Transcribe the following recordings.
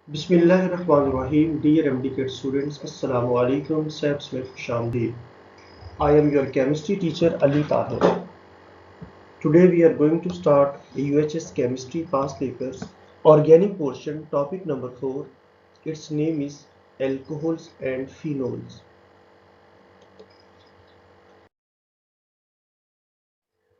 Bismillahirrahmanirrahim. Dear MDCAT students, Assalamu alaikum. Sabs में खुशामदीद. I am your chemistry teacher Ali Tahir. Today we are going to start UHS chemistry past papers organic portion topic number 4. Its name is alcohols and phenols.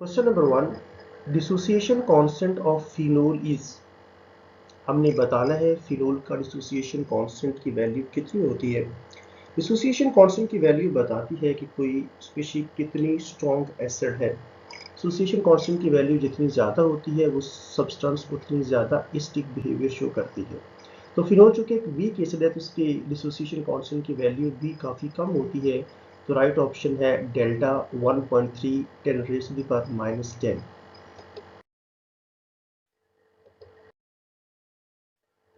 Question number 1. Dissociation constant of phenol is. हमने बताना है phenol का dissociation constant की value कितनी होती है। Dissociation constant की value बताती है कि कोई स्पीशीज कितनी स्ट्रॉन्ग एसिड है। डिसोसिएशन कांस्टेंट की वैल्यू जितनी ज़्यादा होती है वो सब्सटेंस उतनी ज़्यादा एसिडिक बिहेवियर शो करती है। तो फिनोल चूँकि एक वीक एसिड है तो इसकी डिसोसिएशन कांस्टेंट की वैल्यू भी काफ़ी कम होती है। तो राइट ऑप्शन है delta 1.3 10⁻⁻10।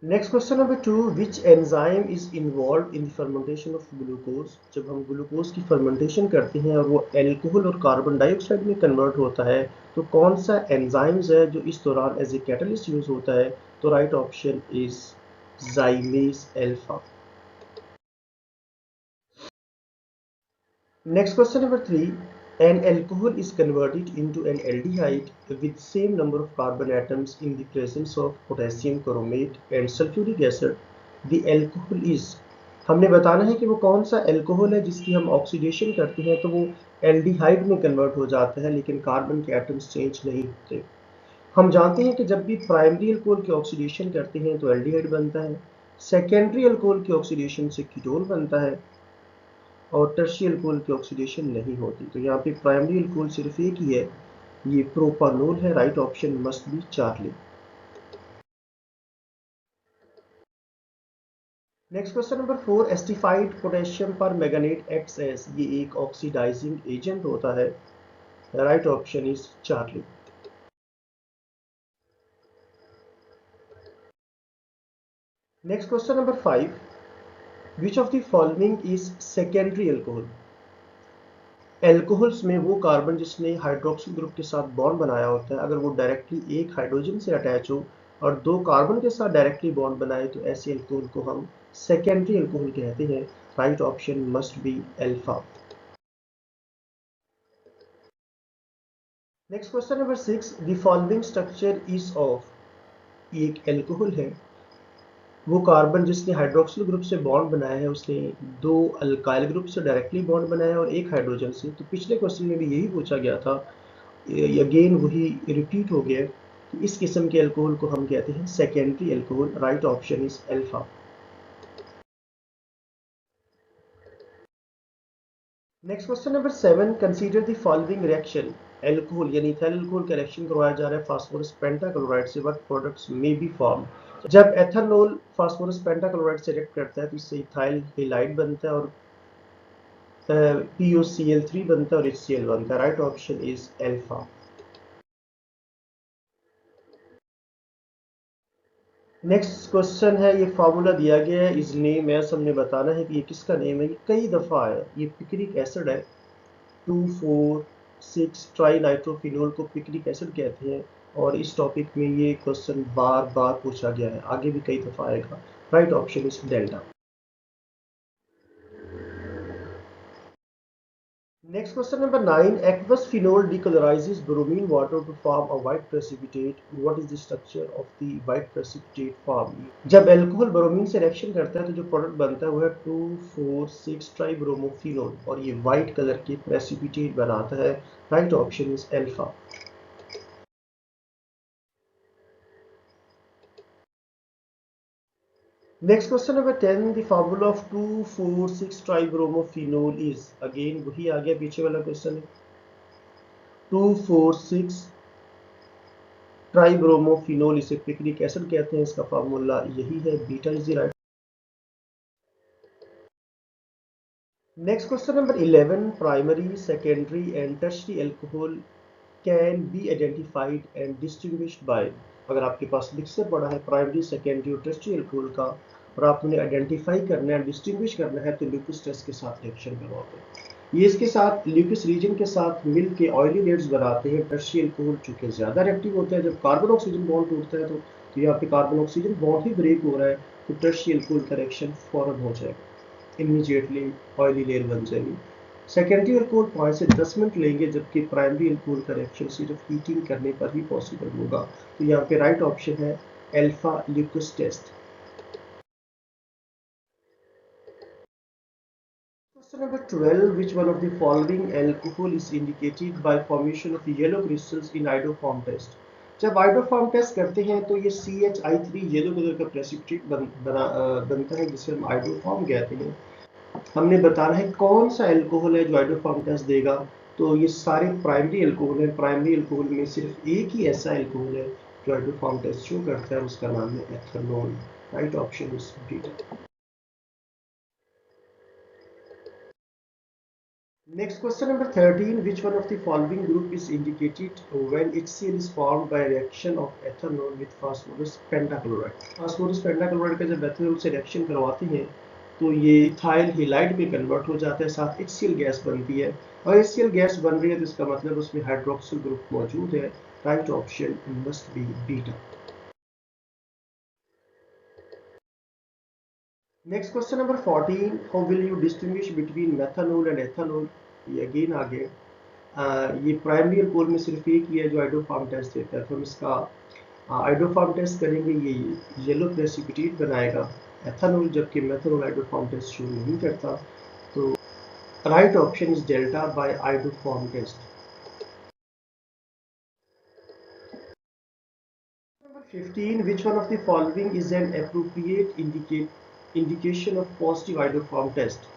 Next question number 2. Which enzyme is involved in the fermentation of glucose? जब हम ग्लूकोज की फर्मेंटेशन करते हैं और वो एल्कोहल और कार्बन डाइऑक्साइड में कन्वर्ट होता है तो कौन सा एंजाइम्स है जो इस दौरान एज ए कैटलिस्ट यूज होता है? तो right option is zymase alpha. Next question number 3. An alcohol is converted into an aldehyde with same number of carbon atoms in the presence of potassium chromate and sulfuric acid. The alcohol is. हमने बताना है कि वो कौन सा alcohol है जिसकी हम ऑक्सीडेशन करते हैं तो वो एल्डिहाइड में कन्वर्ट हो जाता है लेकिन कार्बन के एटम्स चेंज नहीं होते। हम जानते हैं कि जब भी प्राइमरी अल्कोहल की ऑक्सीडेशन करते हैं तो एल्डिहाइड बनता है, सेकेंडरी अल्कोहल की ऑक्सीडेशन से कीटोन बनता है और टर्शियरी अल्कोहल की ऑक्सीडेशन नहीं होती। तो यहाँ पे प्राइमरी अल्कोहल सिर्फ एक ही है, ये प्रोपानोल है। Right option must be Charlie. Next question number 4. Acidified potassium permanganate acts as. ये एक ऑक्सीडाइजिंग एजेंट होता है। Right option is Charlie. Next question number 5. Which of the following is secondary alcohol? Alcohols में वो carbon जिसने hydroxyl group के साथ bond बनाया होता है, अगर वो डायरेक्टली एक हाइड्रोजन से अटैच हो और दो कार्बन के साथ डायरेक्टली बॉन्ड बनाए तो ऐसे अल्कोहल को हम सेकेंडरी अल्कोहल कहते हैं। Right option must be alpha. Next question number 6. The following structure is of. ये एक एल्कोहल है, वो कार्बन जिसने हाइड्रोक्सिल ग्रुप से बॉन्ड बनाया है उसने दो अल्काइल ग्रुप से डायरेक्टली बॉन्ड बनाया और एक हाइड्रोजन से। तो पिछले क्वेश्चन में भी यही पूछा गया था, अगेन वही रिपीट हो गया कि इस किस्म के अल्कोहल को हम कहते हैं secondary alcohol. Right option is alpha. Next question number 7. Consider the following reaction. Alcohol यानी इथाइल अल्कोहल का रिएक्शन करवाया जा रहा है फास्फोरस पेंटाक्लोराइड से. What products may be form. जब एथेनॉल फास्फोरस पेंटाक्लोराइड से रिएक्ट करता है तो इससे इथाइल हेलाइड बनता है और POCl3 बनता है और HCl बनता है। Right option is alpha. Next question है, ये फार्मूला दिया गया है, इस नेम है, हमने बताना है कि ये किसका नेम है। ये कई दफ़ा है, ये पिक्रिक एसिड है। 2,4,6 ट्राई नाइट्रोफिनोल को पिक्रिक एसिड कहते हैं और इस टॉपिक में ये क्वेश्चन बार बार पूछा गया है, आगे भी कई दफ़ा आएगा। Right option is delta. Next question number 9. Aqueous phenol decolorizes bromine water to form a white precipitate. What is the structure of the white precipitate form? जब अल्कोहल ब्रोमीन से रिएक्शन करता है तो जो प्रोडक्ट बनता है वो है 2,4,6 ट्राइब्रोमोफिनोल और ये वाइट कलर के प्रेसिपिटेट बनाता है। Right option is alpha. Next question number 10. The formula of 2,4,6 tribromophenol is. Again वही आ गया पीछे वाला क्वेश्चन है। 2,4,6 ट्राइब्रोमोफिनोल, इसे पिक्रिक एसिड कहते हैं, इसका फार्मूला यही है, beta is the right. Next question number 11. Primary secondary and tertiary alcohol can be identified and distinguished by. अगर आपके पास मिक्सर पड़ा है प्राइमरी सेकेंडरी और टर्शियरी अल्कोहल का और आप उन्हें आइडेंटिफाई करना है, डिस्टिंग्विश करना है तो ल्यूकिस टेस्ट के साथ रिएक्शन करवाते हैं। ये इसके साथ ल्यूकिस रीजन के साथ मिल के ऑयली लेड्स बनाते हैं। टर्शियरी अल्कोहल चूंकि ज़्यादा रिएक्टिव होता है, जब कार्बन ऑक्सीजन बॉन्ड टूटता है तो यहाँ पे कार्बन ऑक्सीजन बॉन्ड ही ब्रेक हो रहा है तो टर्शियल अल्कोहल का रिएक्शन फौरन हो जाएगा, इमीडिएटली ऑयली लेयर बन जाएगी। सेकेंडरी अल्कोहल 5 से 10 मिनट लेंगे, जबकि प्राइमरी अल्कोहल का रिएक्शन सिर्फ हीटिंग करने पर ही पॉसिबल होगा। तो यहाँ पे राइट ऑप्शन है alpha Lucas test. Question number 12. Which one of the following alcohol is indicated by formation of yellow crystals in iodoform test? जब आइडोफॉर्म टेस्ट करते हैं तो ये CH3 येलो कलर का प्रेसिपिटेट बनता है, जिसे हम आइडोफॉर्म कहते हैं। हमने बताना है कौन सा अल्कोहल है जो आइडोफॉर्म टेस्ट देगा। तो ये सारे प्राइमरी अल्कोहल है। प्राइमरी अल्कोहल में सिर्फ एक ही ऐसा अल्कोहल है जो आइडोफॉर्म टेस्ट शो करता है, उसका नाम है ethanol. Right option is D. Next, question number 13. Which one of the following group is indicated when HCl is formed by reaction of ethanol with phosphorus pentachloride? phosphorus pentachloride का जब ethanol से reaction करवाते हैं तो ये ethyl halide में convert हो जाता है, साथ HCl गैस बनती है। और HCl गैस बन रही है तो इसका मतलब उसमें हाइड्रोक्सिल ग्रुप मौजूद है। Right option must B beta. Next, question number 14. How will you distinguish between methanol and ethanol? ये अगेन आ गए। ये प्राइमरी अल्कोहल में सिर्फ एक ही है जो आइडोफॉर्म टेस्ट देता है, तो हम इसका आइडोफॉर्म टेस्ट करेंगे। ये येलो प्रेसिपिटेट बनाएगा एथेनॉल, जबकि मेथनॉल आइडोफॉर्म टेस्ट शो नहीं करता। तो right option is delta by iodoform test. Number 15. Which one of the following is an appropriate indication of positive iodoform test?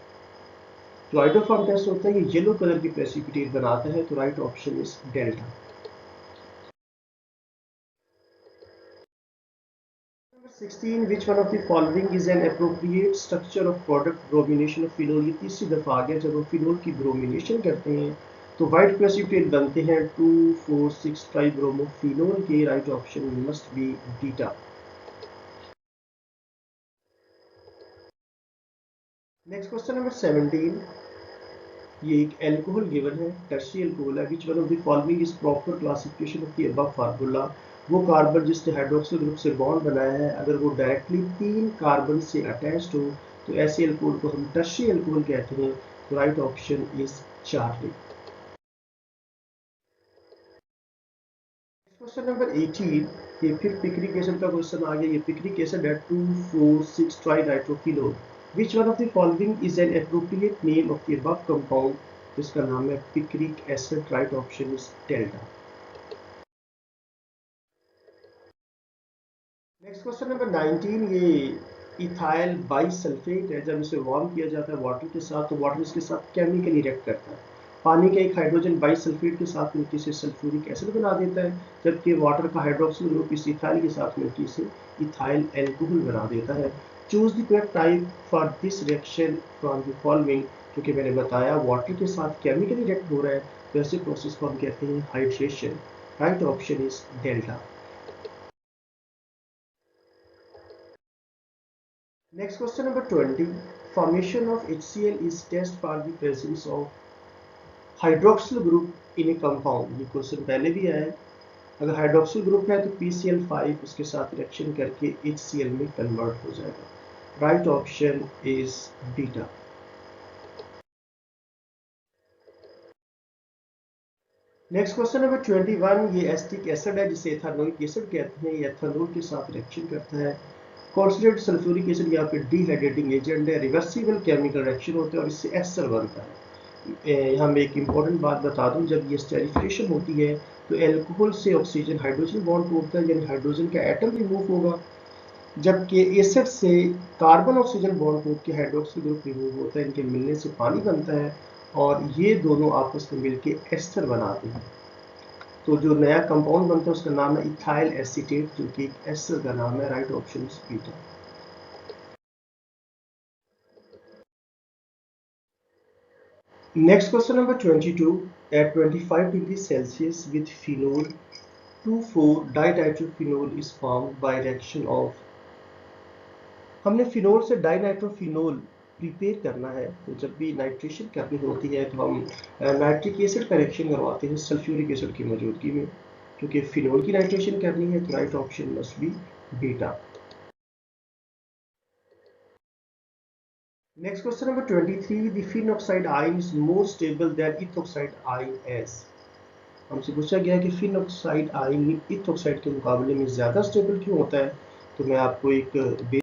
जो आइडोफॉर्म टेस्ट होता है ये येलो कलर की प्रेसिपिटेट बनाता है, तो right option is delta. Number 16. Which one of the following is an appropriate structure of product bromination of phenol? ये तीसरी दफा आ गया। जब हम फिनोल की ब्रोमिनेशन करते हैं तो व्हाइट प्रेसिपिटेट बनते हैं 2,4,6 ट्राइब्रोमोफिनोल के। Right option must B beta. Next, question number 17। ये एक अल्कोहल गिवन है, टर्शियरी अल्कोहल है। विच one of the following is proper classification of the above formula? वो कार्बन जिसने हाइड्रोक्सिल ग्रुप से बॉन्ड बनाया है, अगर वो डायरेक्टली 3 कार्बन से अटैच्ड हो तो ऐसे अल्कोहल को हम टर्शियरी अल्कोहल कहते हैं। तो right option is Charlie. Question number 18। ये फिर पिक्रिक एसिड का क्वेश्चन आ गया। ये पिक्रिक एसिड है 2,4,6 ट्राइनाइट्रोफिनोल। Which one of the following is an appropriate name of the above compound? जिसका नाम है picric acid. Right option is delta. Next, question number 19। ये इथाइल बाइसल्फेट है। जब इसे वार्म किया जाता है वाटर के साथ तो वाटर इसके साथ केमिकली रिएक्ट करता है। पानी का एक हाइड्रोजन बाइसल्फेट के साथ मिलकर इसे सल्फ्यूरिक एसिड बना देता है, जबकि वाटर का हाइड्रोक्सिल ग्रुप इस इथाइल के साथ मिलकर इसे इथाइल एल्कोहल बना देता है। Choose the correct type for this reaction from the following. क्योंकि मैंने बताया वाटर के साथ केमिकली रिएक्ट हो रहा है, तो ऐसे प्रोसेस को हम कहते हैं hydration. Right option is delta. Next, question number 20. Formation of HCl is test for the presence of hydroxyl group in a compound. ये क्वेश्चन पहले भी आया है। अगर हाइड्रोक्सिल ग्रुप है तो PCl5 उसके साथ रिएक्शन करके HCl में कन्वर्ट हो जाएगा। Right option is beta. Next, question number 21। ये एसिटिक एसिड है जिसे एथेनोइक एसिड कहते हैं। ये एथेनॉल के साथ रिएक्शन करता है। कॉन्सन्ट्रेटेड सल्फ्यूरिक एसिड यहाँ पे डिहाइड्रेटिंग एजेंट है, रिवर्सिबल केमिकल रिएक्शन होता है और इससे एस्टर बनता है। यहाँ मैं एक इंपॉर्टेंट बात बता दूं, जब ये स्टेरिफिकेशन होती है तो एल्कोहल से ऑक्सीजन हाइड्रोजन बॉन्ड तोड़ता है, यानी हाइड्रोजन का एटम रिमूव होगा, जबकि एसिड से कार्बन ऑक्सीजन बॉन्ड टूट के हाइड्रोक्सिल ग्रुप रिमूव होता है। इनके मिलने से पानी बनता है और ये दोनों आपस में मिलकर एस्टर बनाते हैं। तो जो नया कंपाउंड बनता है उसका नाम है इथाइल एसीटेट, जो कि एस्टर का नाम है। Right option is beta. Next, question number 22. At 25 degrees Celsius with phenol, 2,4-dinitrophenol is formed by reaction of। हमने फिनोल से डाइनाइट्रोफिनोल प्रिपेयर करना है, तो जब भी नाइट्रेशन करनी होती है तो हम नाइट्रिक एसिड का रिएक्शन करवाते हैं सल्फ्यूरिक एसिड की मौजूदगी में। क्योंकि फिनोल की नाइट्रेशन करनी है तो right option must B beta. Next question number 23. The phenoxide ion is more stable than ethoxide ion as. हमसे पूछा गया कि फिनोक्साइड आयन इथोक्साइड के मुकाबले में ज़्यादा स्टेबल क्यों होता है। तो मैं आपको एक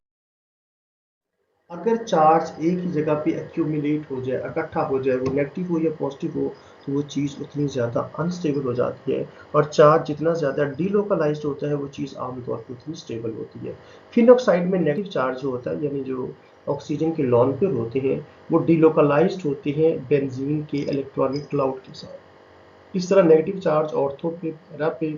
अगर चार्ज एक ही जगह पे एक्यूमुलेट हो जाए, इकट्ठा हो जाए, वो नेगेटिव हो या पॉजिटिव हो, तो वो चीज़ उतनी ज़्यादा अनस्टेबल हो जाती है। और चार्ज जितना ज़्यादा डीलोकलाइज्ड होता है, वो चीज़ आमतौर पर उतनी स्टेबल होती है। फिनोक्साइड में नेगेटिव चार्ज जो होता है, यानी जो ऑक्सीजन के लोन पेयर होते हैं, वो डीलोकलाइज्ड होते हैं बेंजीन के इलेक्ट्रॉनिक क्लाउड के साथ। इस तरह नेगेटिव चार्ज ऑर्थो पे, पैरा पे,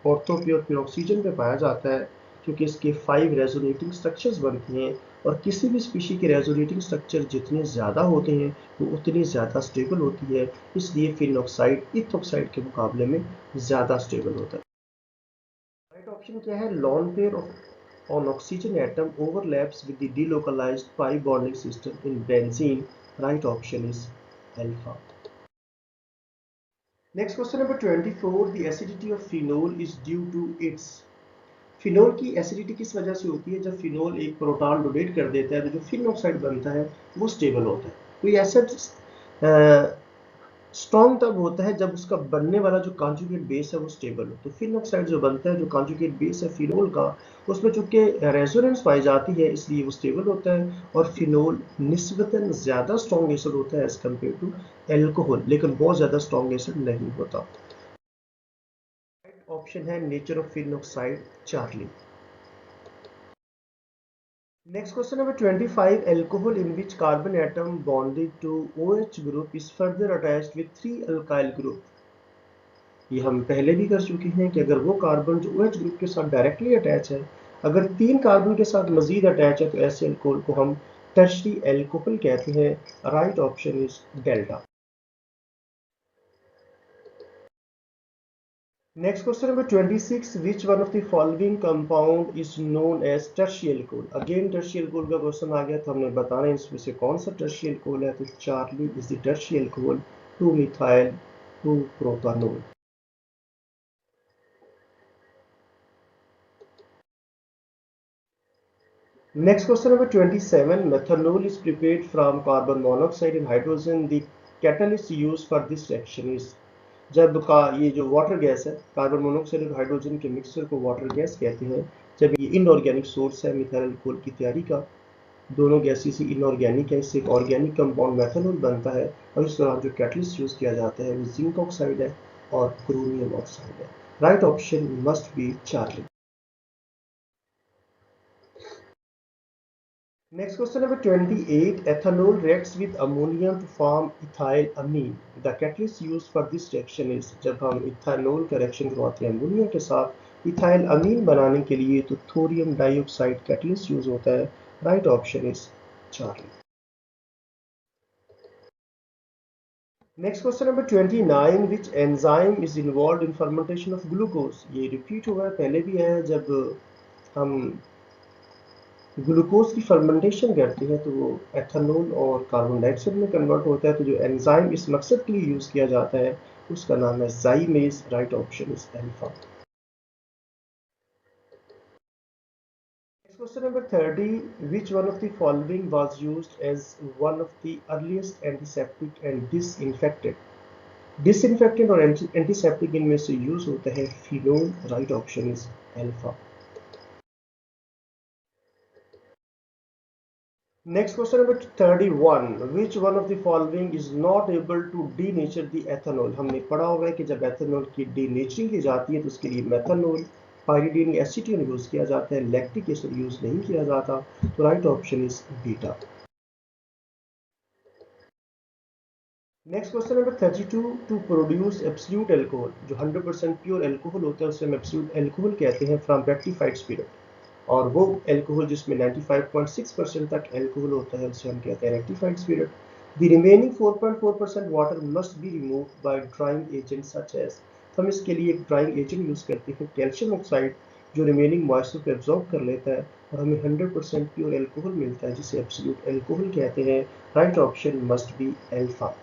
ऑर्थो पे और फिर ऑक्सीजन पे पाया जाता है, क्योंकि इसके 5 रेजोनेटिंग स्ट्रक्चर्स बनती हैं। और किसी भी स्पीशी के रेजोनेटिंग स्ट्रक्चर जितने ज़्यादा होते हैं, वो उतनी ज़्यादा स्टेबल होती है। इसलिए फिनॉक्साइड इथोक्साइड के मुकाबले में ज़्यादा स्टेबल होता है। राइट ऑप्शन क्या है? Lone pair of on oxygen atom overlaps with the delocalized pi bonding system in benzene. Right option is alpha. Next question number 24. The acidity of phenol is due to its. Phenol की acidity किस वजह से होती है? जब phenol एक proton donate कर देता है, तो जो फिन ऑक्साइड बनता है वो स्टेबल होता है। कोई एसिड स्ट्रॉन्ग तब होता है जब उसका बनने वाला जो कॉन्जुगेट बेस है वो स्टेबल हो। तो फिन ऑक्साइड जो बनता है, जो कॉन्जुगेट बेस है फिनोल का, उसमें चूंकि रेजोनेंस पाई जाती है, इसलिए वो स्टेबल होता है। और फिनोल निस्बतन ज़्यादा स्ट्रॉन्ग एसिड होता है एज कम्पेयर टू एल्कोहल, लेकिन बहुत ज़्यादा स्ट्रॉन्ग एसिड नहीं होता। ऑप्शन है nature of phenoxide Charlie. Next question number 25. Alcohol in which carbon atom bonded to OH group is further attached with 3 alkyl group. ये हम पहले भी कर चुके हैं कि अगर वो कार्बन जो OH ग्रुप के साथ डायरेक्टली अटैच है, अगर 3 कार्बन के साथ मजीद अटैच है, तो ऐसे अल्कोहल को हम टर्शरी एल्कोहल कहते हैं। Right option is delta. Next question number 26. Which one of the following compound is known as tertiary alcohol? Again tertiary alcohol का क्वेश्चन आ गया, तो हमने बताना है इसमें से कौन सा tertiary alcohol है। तो Charlie is the tertiary alcohol, 2-methyl 2-propanol. Next question number 27. Methanol is prepared from carbon monoxide and hydrogen. The catalyst used for this reaction is. जब का ये जो वाटर गैस है, कार्बन मोनोऑक्साइड और hydrogen के mixture को water gas कहते हैं। जब ये इनऑर्गेनिक सोर्स है मिथाइल अल्कोहल की तैयारी का, दोनों गैसेस ही इनऑर्गेनिक है, इससे एक ऑर्गेनिक कंपाउंड मेथनॉल बनता है। और इस दौरान जो कैटलिस्ट यूज किया जाता है वो जिंक ऑक्साइड है और क्रोमियम ऑक्साइड है। Right option must be Charlie. Next question number 28. Ethanol reacts with ammonia to form ethyl amine. The catalyst used for this reaction is. जब हम इथानोल का रिएक्शन करवाते हैं अमोनिया के साथ इथाइल अमीन बनाने के लिए, तो थोरियम डाइऑक्साइड कैटलिस्ट यूज होता है। Right option is Charlie. Next question number 29. Which enzyme is involved in fermentation of glucose? ये रिपीट हुआ है, पहले भी है। जब हम ग्लूकोज की फर्मेंटेशन करते हैं, तो वो एथेनॉल और कार्बन डाइऑक्साइड में कन्वर्ट होता है। तो जो एंजाइम इस मकसद के लिए यूज किया जाता है, उसका नाम है zymase. Right option is alpha. Next question number 30. Which one of the following was used as one of the earliest antiseptic and disinfectant और एंटीसेप्टिक इनमें से यूज होता है phenol. Right option is alpha. Next question number 31. Which one of the following is not able to denature the ethanol? हमने पढ़ा हुआ है कि जब एथेनॉल की डीनेचरिंग की जाती है, तो उसके लिए मेथनॉल, पाइरिडीन एसीटोन यूज किया जाता है, लैक्टिक एसिड यूज नहीं किया जाता। तो right option is beta. Next question number 32. To produce absolute alcohol, जो 100% प्योर अल्कोहल होता है, उसे हम एब्सोल्यूट अल्कोहल कहते हैं फ्रॉम रेक्टिफाइड स्पिरिट। और वो अल्कोहल जिसमें 95.6% तक अल्कोहल होता है, उसे हम कहते हैं rectified spirit. The remaining 4.4% water must be removed by drying agent such as. हम इसके लिए एक ड्राइंग एजेंट यूज करते हैं कैल्शियम ऑक्साइड, जो रिमेनिंग मॉइस्चर को एब्जॉर्ब कर लेता है, और हमें 100% प्योर अल्कोहल मिलता है, जिसे एब्सोल्यूट अल्कोहल कहते हैं। Right option must be alpha.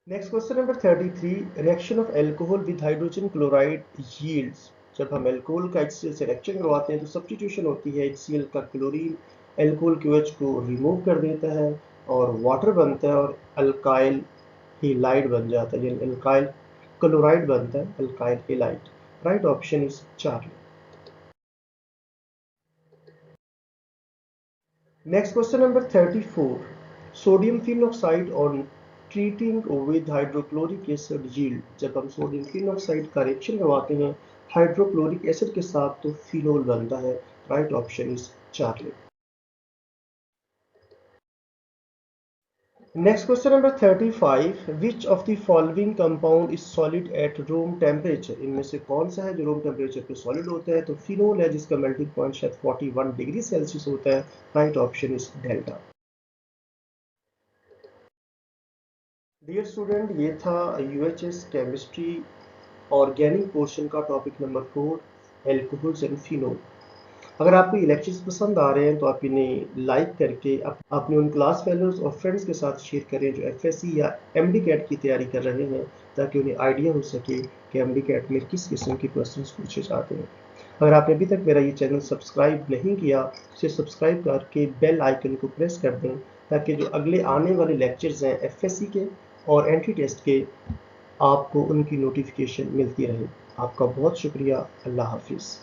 Next question number 33. Reaction of alcohol with hydrogen chloride yields जब हम एल्कोहल का HCl से रिएक्शन करवाते हैं तो सब्स्टिट्यूशन होती है, HCl का क्लोरीन एल्कोहल के OH को रिमूव कर देता है और वाटर बनता है और अल्काइल हेलाइड बन जाता है, यानी अल्काइल क्लोराइड बनता है, alkyl halide. Right option is Charlie. Next question number 34. Sodium phenoxide on treating with hydrochloric acid yield. जब हम सोडियम फिनॉक्साइड का रिएक्शन करवाते हैं हाइड्रोक्लोरिक एसिड के साथ तो फिनोल बनता है। Right option is Charlie. Next question number 35. Which of the following compound is solid at room temperature? इनमें से कौन सा है जो रूम टेम्परेचर पे सॉलिड होता है? तो फिनोल है जिसका मेल्टिंग पॉइंट शायद 41 डिग्री सेल्सियस होता है। Right option is delta. Dear student, ये था UHS केमिस्ट्री ऑर्गेनिक पोर्शन का topic number 4 alcohols and phenol. अगर आपको ये लेक्चर्स पसंद आ रहे हैं तो आप इन्हें लाइक करके अपने उन क्लास फेलोज और फ्रेंड्स के साथ शेयर करें जो FSC या MD कैट की तैयारी कर रहे हैं, ताकि उन्हें आइडिया हो सके कि MD कैट में किस किस्म के क्वेश्चंस पूछे जाते हैं। अगर आपने अभी तक मेरा ये चैनल सब्सक्राइब नहीं किया, इसे सब्सक्राइब करके बेल आइकन को प्रेस कर दें, ताकि जो अगले आने वाले लेक्चर्स हैं FSC के और एंट्री टेस्ट के, आपको उनकी नोटिफिकेशन मिलती रहे। आपका बहुत शुक्रिया। अल्लाह हाफिज़।